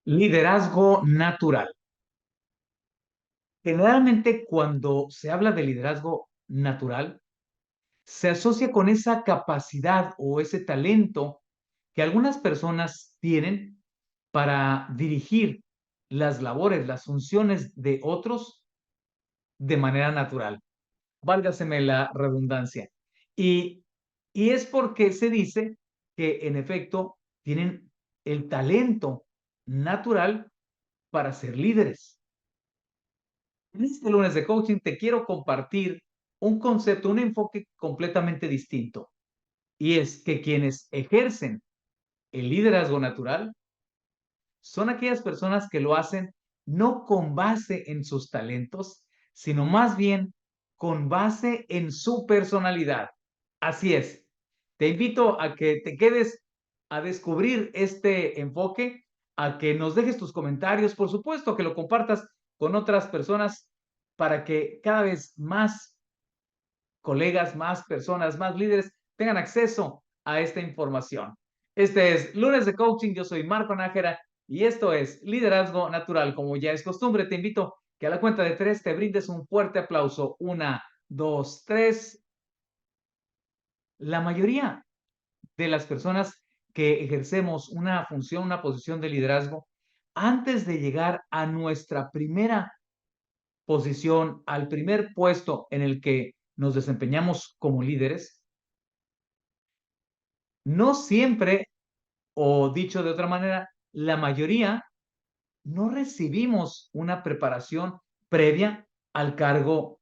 Liderazgo natural. Generalmente cuando se habla de liderazgo natural, se asocia con esa capacidad o ese talento que algunas personas tienen para dirigir las labores, las funciones de otros de manera natural. Válgaseme la redundancia. Y, y es porque se dice que en efecto tienen el talento natural para ser líderes. En este lunes de coaching te quiero compartir un concepto, un enfoque completamente distinto. Y es que quienes ejercen el liderazgo natural son aquellas personas que lo hacen no con base en sus talentos, sino más bien con base en su personalidad. Así es. Te invito a que te quedes a descubrir este enfoque, a que nos dejes tus comentarios, por supuesto, que lo compartas con otras personas para que cada vez más colegas, más personas, más líderes tengan acceso a esta información. Este es Lunes de Coaching, yo soy Marco Nájera y esto es Liderazgo Natural. Como ya es costumbre, te invito que a la cuenta de tres te brindes un fuerte aplauso. Una, dos, tres. La mayoría de las personas que ejercemos una función, una posición de liderazgo, antes de llegar a nuestra primera posición, al primer puesto en el que nos desempeñamos como líderes, no siempre, o dicho de otra manera, la mayoría no recibimos una preparación previa al cargo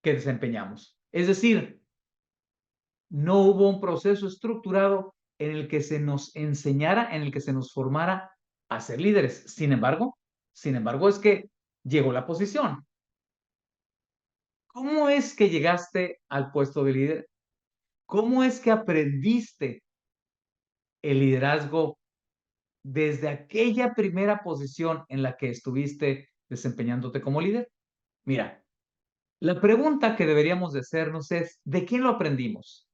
que desempeñamos. Es decir, no hubo un proceso estructurado en el que se nos enseñara, en el que se nos formara a ser líderes. Sin embargo, es que llegó la posición. ¿Cómo es que llegaste al puesto de líder? ¿Cómo es que aprendiste el liderazgo desde aquella primera posición en la que estuviste desempeñándote como líder? Mira, la pregunta que deberíamos de hacernos es, ¿de quién lo aprendimos?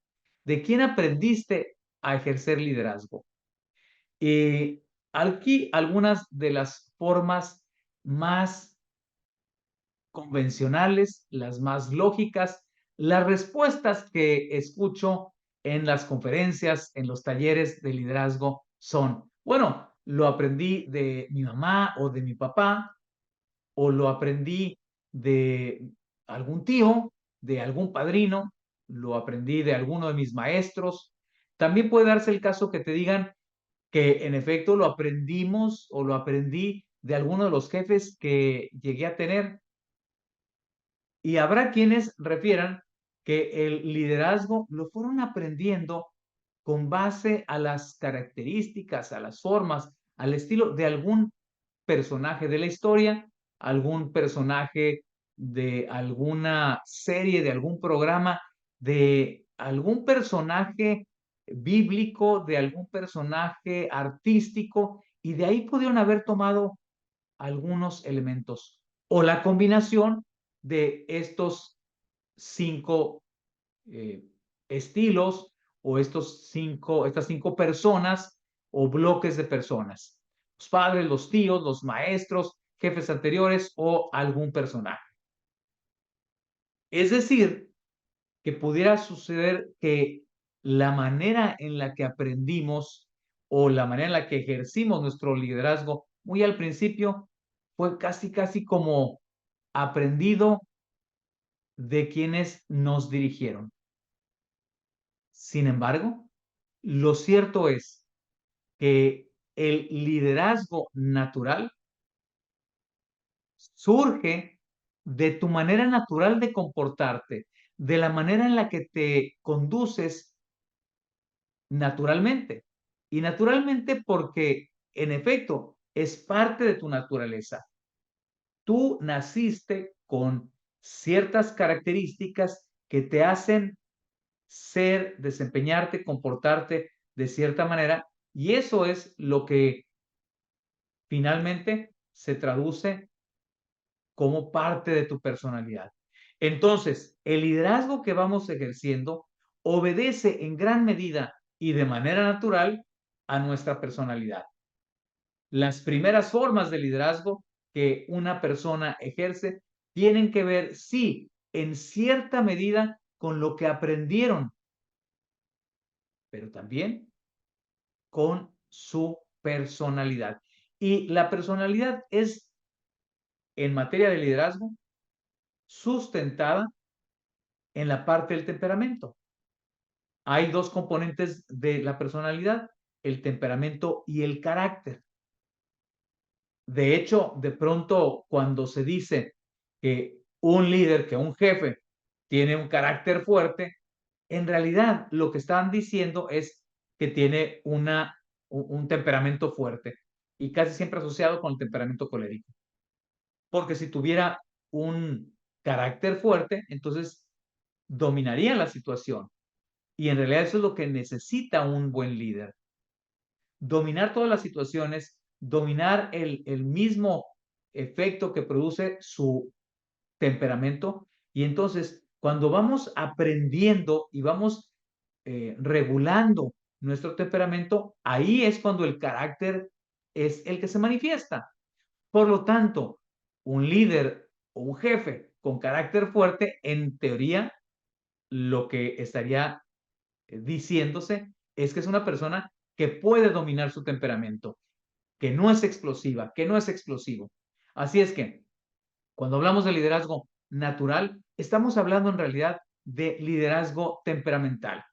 ¿De quién aprendiste a ejercer liderazgo? Y aquí algunas de las formas más convencionales, las más lógicas, las respuestas que escucho en las conferencias, en los talleres de liderazgo son, bueno, lo aprendí de mi mamá o de mi papá, o lo aprendí de algún tío, de algún padrino, lo aprendí de alguno de mis maestros. También puede darse el caso que te digan que en efecto lo aprendimos o lo aprendí de alguno de los jefes que llegué a tener. Y habrá quienes refieran que el liderazgo lo fueron aprendiendo con base a las características, a las formas, al estilo de algún personaje de la historia, algún personaje de alguna serie, de algún programa, de algún personaje bíblico, de algún personaje artístico, y de ahí pudieron haber tomado algunos elementos o la combinación de estos cinco eh, estilos o estas cinco personas o bloques de personas. Los padres, los tíos, los maestros, jefes anteriores o algún personaje. Es decir, que pudiera suceder que la manera en la que aprendimos o la manera en la que ejercimos nuestro liderazgo muy al principio fue casi, casi como aprendido de quienes nos dirigieron. Sin embargo, lo cierto es que el liderazgo natural surge de tu manera natural de comportarte, de la manera en la que te conduces naturalmente. Y naturalmente porque, en efecto, es parte de tu naturaleza. Tú naciste con ciertas características que te hacen ser, desempeñarte, comportarte de cierta manera, y eso es lo que finalmente se traduce como parte de tu personalidad. Entonces, el liderazgo que vamos ejerciendo obedece en gran medida y de manera natural a nuestra personalidad. Las primeras formas de liderazgo que una persona ejerce tienen que ver, sí, en cierta medida con lo que aprendieron, pero también con su personalidad. Y la personalidad es, en materia de liderazgo, sustentada en la parte del temperamento. Hay dos componentes de la personalidad, el temperamento y el carácter. De hecho, de pronto, cuando se dice que un líder, que un jefe tiene un carácter fuerte, en realidad lo que están diciendo es que tiene un temperamento fuerte y casi siempre asociado con el temperamento colérico. Porque si tuviera un carácter fuerte, entonces dominaría la situación. Y en realidad eso es lo que necesita un buen líder. Dominar todas las situaciones, dominar el mismo efecto que produce su temperamento. Y entonces, cuando vamos aprendiendo y vamos regulando nuestro temperamento, ahí es cuando el carácter es el que se manifiesta. Por lo tanto, un líder o un jefe con carácter fuerte, en teoría, lo que estaría diciéndose es que es una persona que puede dominar su temperamento, que no es explosiva, que no es explosivo. Así es que cuando hablamos de liderazgo natural, estamos hablando en realidad de liderazgo temperamental.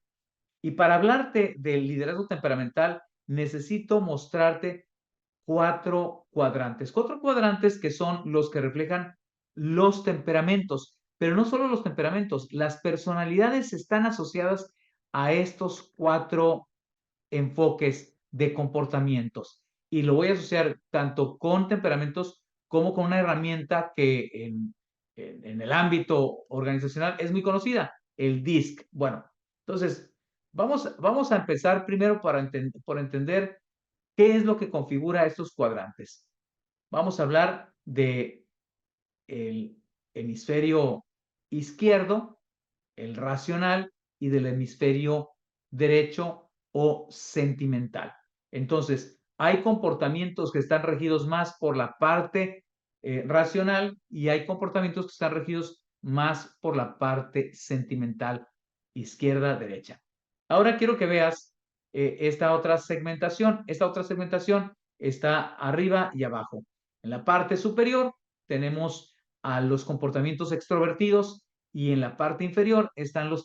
Y para hablarte del liderazgo temperamental, necesito mostrarte cuatro cuadrantes que son los que reflejan los temperamentos, pero no solo los temperamentos, las personalidades están asociadas a estos cuatro enfoques de comportamientos. Y lo voy a asociar tanto con temperamentos como con una herramienta que en el ámbito organizacional es muy conocida, el DISC. Bueno, entonces vamos a empezar primero por entender qué es lo que configura estos cuadrantes. Vamos a hablar de el hemisferio izquierdo, el racional, y del hemisferio derecho o sentimental. Entonces, hay comportamientos que están regidos más por la parte racional y hay comportamientos que están regidos más por la parte sentimental, izquierda, derecha. Ahora quiero que veas esta otra segmentación. Esta otra segmentación está arriba y abajo. En la parte superior tenemos a los comportamientos extrovertidos y en la parte inferior están los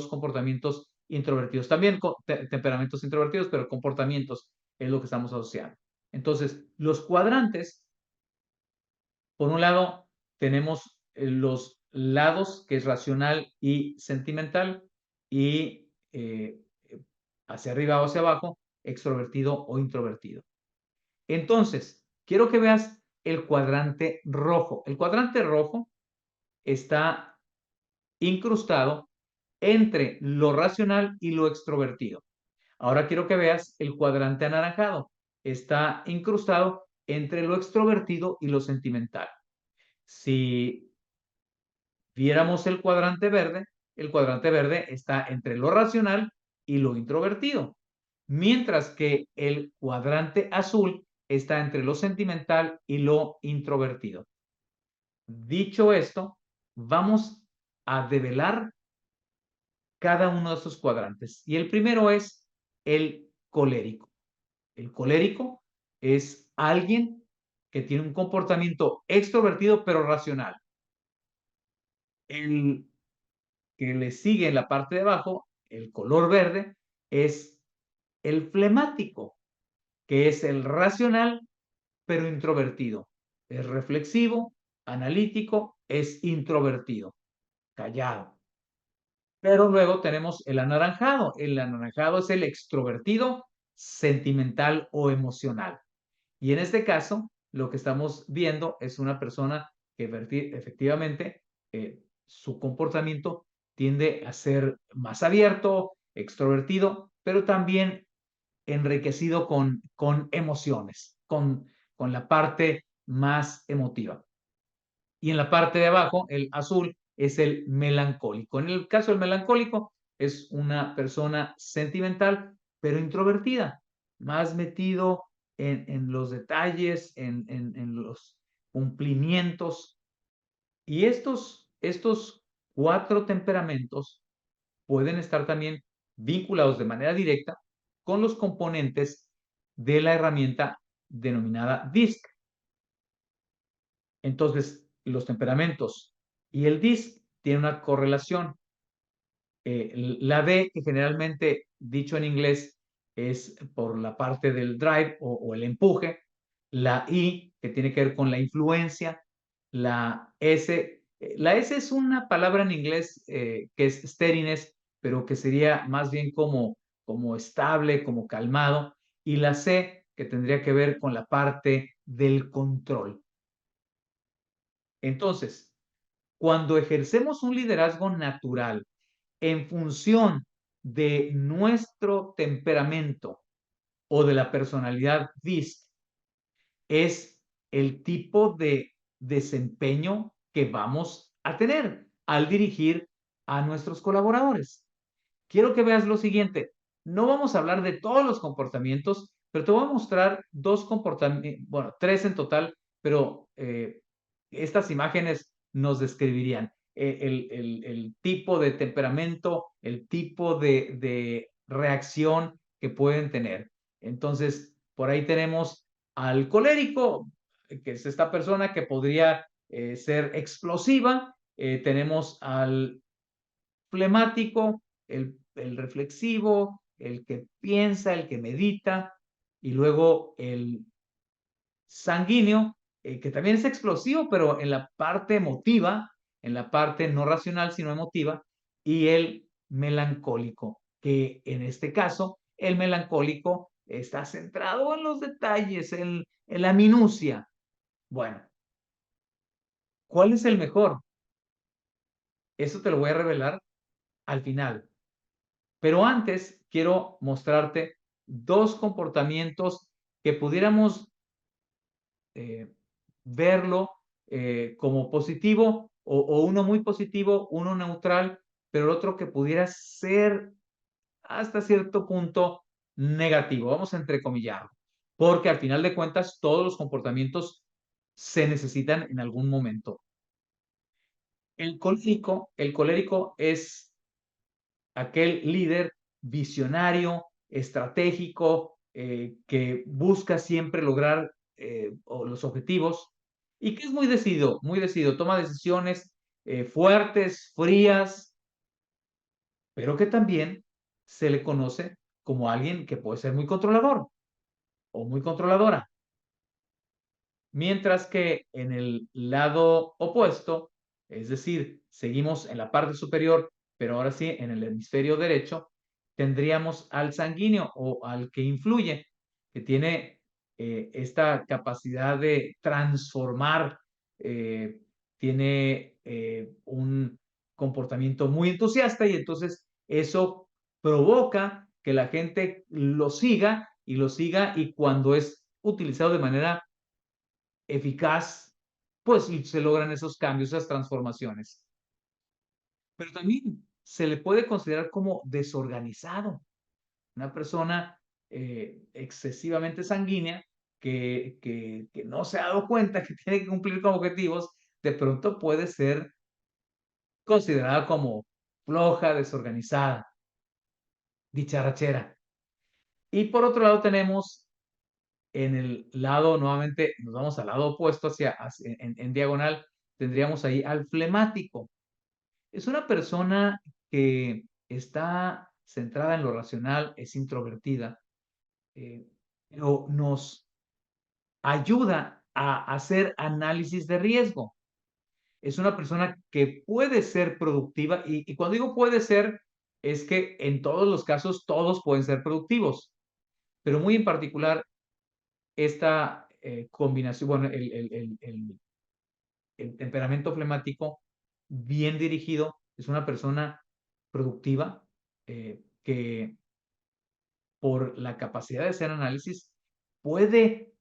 comportamientos introvertidos. También temperamentos introvertidos, pero comportamientos es lo que estamos asociando. Entonces, los cuadrantes, por un lado, tenemos los lados, que es racional y sentimental, y hacia arriba o hacia abajo, extrovertido o introvertido. Entonces, quiero que veas el cuadrante rojo. El cuadrante rojo está incrustado entre lo racional y lo extrovertido. Ahora quiero que veas el cuadrante anaranjado. Está incrustado entre lo extrovertido y lo sentimental. Si viéramos el cuadrante verde está entre lo racional y lo introvertido, mientras que el cuadrante azul está entre lo sentimental y lo introvertido. Dicho esto, vamos a develar cada uno de estos cuadrantes. Y el primero es el colérico. El colérico es alguien que tiene un comportamiento extrovertido pero racional. El que le sigue en la parte de abajo, el color verde, es el flemático, que es el racional pero introvertido. Es reflexivo, analítico, es introvertido, callado. Pero luego tenemos el anaranjado. El anaranjado es el extrovertido, sentimental o emocional. Y en este caso, lo que estamos viendo es una persona que efectivamente su comportamiento tiende a ser más abierto, extrovertido, pero también enriquecido con emociones, con la parte más emotiva. Y en la parte de abajo, el azul, es el melancólico. En el caso del melancólico, es una persona sentimental, pero introvertida, más metido en los detalles, en los cumplimientos. Y estos 4 temperamentos pueden estar también vinculados de manera directa con los componentes de la herramienta denominada DISC. Entonces, los temperamentos y el DISC tienen una correlación. La D, que generalmente, dicho en inglés, es por la parte del drive o el empuje. La I, que tiene que ver con la influencia. La S es una palabra en inglés que es steadiness, pero que sería más bien como estable, como calmado. Y la C, que tendría que ver con la parte del control. Entonces, cuando ejercemos un liderazgo natural en función de nuestro temperamento o de la personalidad DISC, es el tipo de desempeño que vamos a tener al dirigir a nuestros colaboradores. Quiero que veas lo siguiente. No vamos a hablar de todos los comportamientos, pero te voy a mostrar 2 comportamientos, bueno, 3 en total, pero estas imágenes nos describirían el tipo de temperamento, el tipo de reacción que pueden tener. Entonces, por ahí tenemos al colérico, que es esta persona que podría ser explosiva. Tenemos al flemático, el reflexivo, el que piensa, el que medita, y luego el sanguíneo, que también es explosivo, pero en la parte emotiva, en la parte no racional, sino emotiva, y el melancólico, que en este caso, el melancólico está centrado en los detalles, en la minucia. Bueno, ¿cuál es el mejor? Eso te lo voy a revelar al final. Pero antes quiero mostrarte 2 comportamientos que pudiéramos eh, verlo como positivo o uno muy positivo, uno neutral, pero el otro que pudiera ser hasta cierto punto negativo. Vamos a entrecomillarlo, porque al final de cuentas todos los comportamientos se necesitan en algún momento. El colérico es aquel líder visionario, estratégico, que busca siempre lograr los objetivos y que es muy decidido, toma decisiones fuertes, frías, pero que también se le conoce como alguien que puede ser muy controlador o muy controladora. Mientras que en el lado opuesto, es decir, seguimos en la parte superior, pero ahora sí en el hemisferio derecho, tendríamos al sanguíneo o al que influye, que tiene esta capacidad de transformar, tiene un comportamiento muy entusiasta y entonces eso provoca que la gente lo siga y cuando es utilizado de manera eficaz, pues se logran esos cambios, esas transformaciones. Pero también se le puede considerar como desorganizado, una persona excesivamente sanguínea que no se ha dado cuenta que tiene que cumplir con objetivos, de pronto puede ser considerada como floja, desorganizada, dicharachera. Y por otro lado tenemos en el lado, nuevamente nos vamos al lado opuesto en diagonal, tendríamos ahí al flemático. Es una persona que está centrada en lo racional, es introvertida, eh, pero nos ayuda a hacer análisis de riesgo. Es una persona que puede ser productiva y cuando digo puede ser, es que en todos los casos todos pueden ser productivos, pero muy en particular esta combinación, bueno, el temperamento flemático bien dirigido es una persona productiva que por la capacidad de hacer análisis puede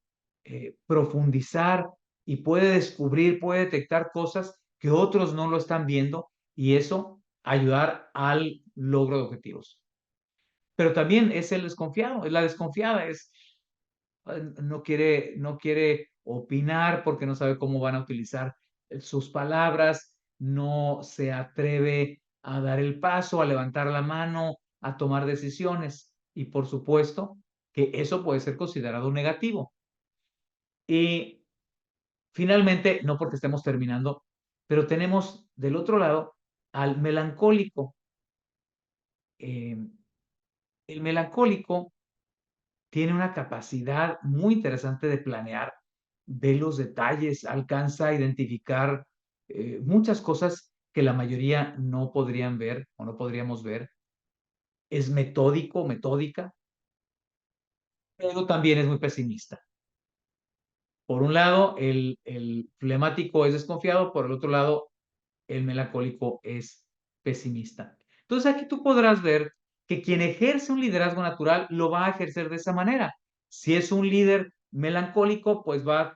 profundizar y puede descubrir, puede detectar cosas que otros no lo están viendo y eso ayudar al logro de objetivos. Pero también es el desconfiado, es la desconfiada, es no quiere opinar porque no sabe cómo van a utilizar sus palabras, no se atreve a dar el paso, a levantar la mano, a tomar decisiones. Y por supuesto que eso puede ser considerado negativo. Y finalmente, no porque estemos terminando, pero tenemos del otro lado al melancólico. El melancólico tiene una capacidad muy interesante de planear, ve los detalles, alcanza a identificar muchas cosas que la mayoría no podrían ver o no podríamos ver. Es metódico, metódica, pero también es muy pesimista. Por un lado, el flemático es desconfiado, por el otro lado, el melancólico es pesimista. Entonces aquí tú podrás ver que quien ejerce un liderazgo natural lo va a ejercer de esa manera. Si es un líder melancólico, pues va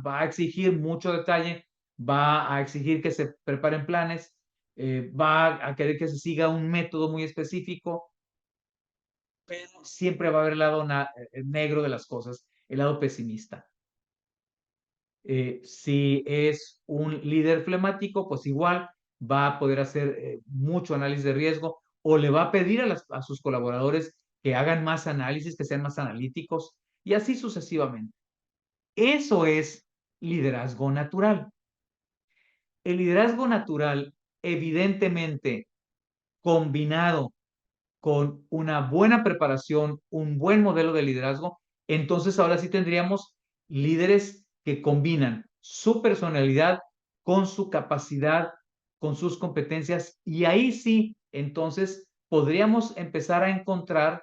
a exigir mucho detalle, va a exigir que se preparen planes, va a querer que se siga un método muy específico, pero siempre va a haber el lado negro de las cosas, el lado pesimista. Si es un líder flemático, pues igual va a poder hacer mucho análisis de riesgo o le va a pedir a sus colaboradores que hagan más análisis, que sean más analíticos y así sucesivamente. Eso es liderazgo natural. El liderazgo natural, evidentemente, combinado con una buena preparación, un buen modelo de liderazgo, entonces ahora sí tendríamos líderes que combinan su personalidad con su capacidad, con sus competencias, y ahí sí, entonces podríamos empezar a encontrar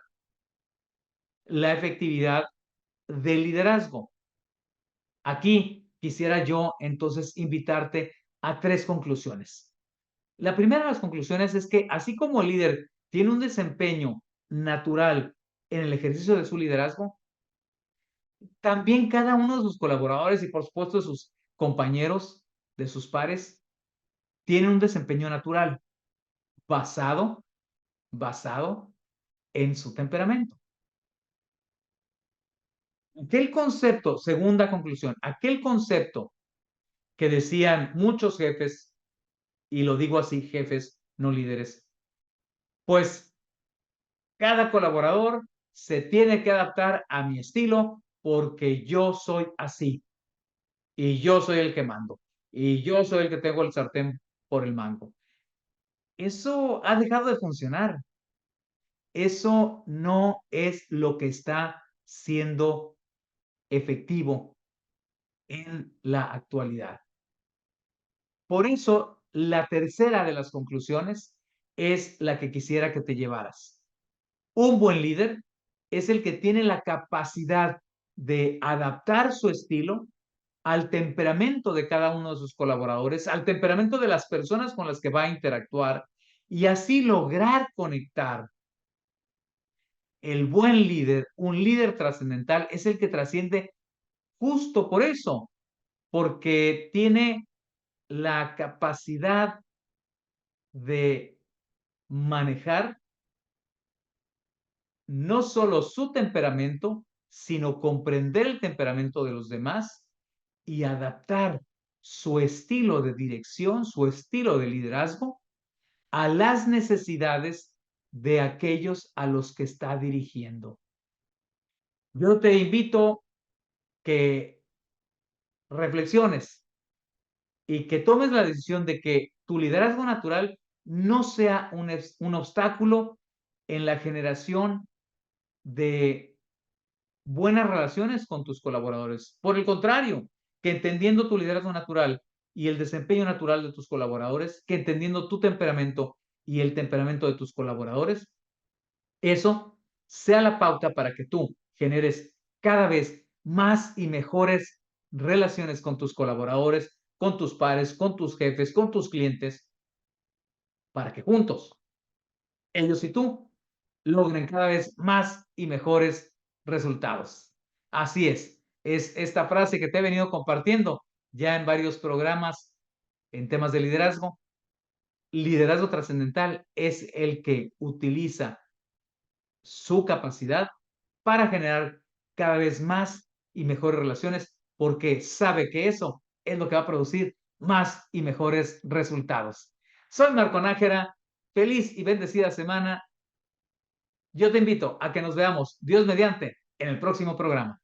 la efectividad del liderazgo. Aquí quisiera yo entonces invitarte a tres conclusiones. La primera de las conclusiones es que así como el líder tiene un desempeño natural en el ejercicio de su liderazgo, también cada uno de sus colaboradores y por supuesto de sus compañeros, de sus pares, tiene un desempeño natural basado, basado en su temperamento. Aquel concepto, segunda conclusión, aquel concepto que decían muchos jefes, y lo digo así, jefes, no líderes, pues cada colaborador se tiene que adaptar a mi estilo porque yo soy así y yo soy el que mando y yo soy el que tengo el sartén por el mango. Eso ha dejado de funcionar. Eso no es lo que está siendo efectivo en la actualidad. Por eso, la tercera de las conclusiones es la que quisiera que te llevaras. Un buen líder es el que tiene la capacidad de adaptar su estilo al temperamento de cada uno de sus colaboradores, al temperamento de las personas con las que va a interactuar y así lograr conectar. El buen líder, un líder trascendental, es el que trasciende justo por eso, porque tiene la capacidad de manejar no solo su temperamento, sino comprender el temperamento de los demás y adaptar su estilo de dirección, su estilo de liderazgo a las necesidades de aquellos a los que está dirigiendo. Yo te invito que reflexiones y que tomes la decisión de que tu liderazgo natural no sea un obstáculo en la generación de buenas relaciones con tus colaboradores. Por el contrario, que entendiendo tu liderazgo natural y el desempeño natural de tus colaboradores, que entendiendo tu temperamento y el temperamento de tus colaboradores, eso sea la pauta para que tú generes cada vez más y mejores relaciones con tus colaboradores, con tus pares, con tus jefes, con tus clientes, para que juntos, ellos y tú, logren cada vez más y mejores resultados. Así es esta frase que te he venido compartiendo ya en varios programas en temas de liderazgo. Liderazgo trascendental es el que utiliza su capacidad para generar cada vez más y mejores relaciones, porque sabe que eso es lo que va a producir más y mejores resultados. Soy Marco Nájera, feliz y bendecida semana. Yo te invito a que nos veamos, Dios mediante, en el próximo programa.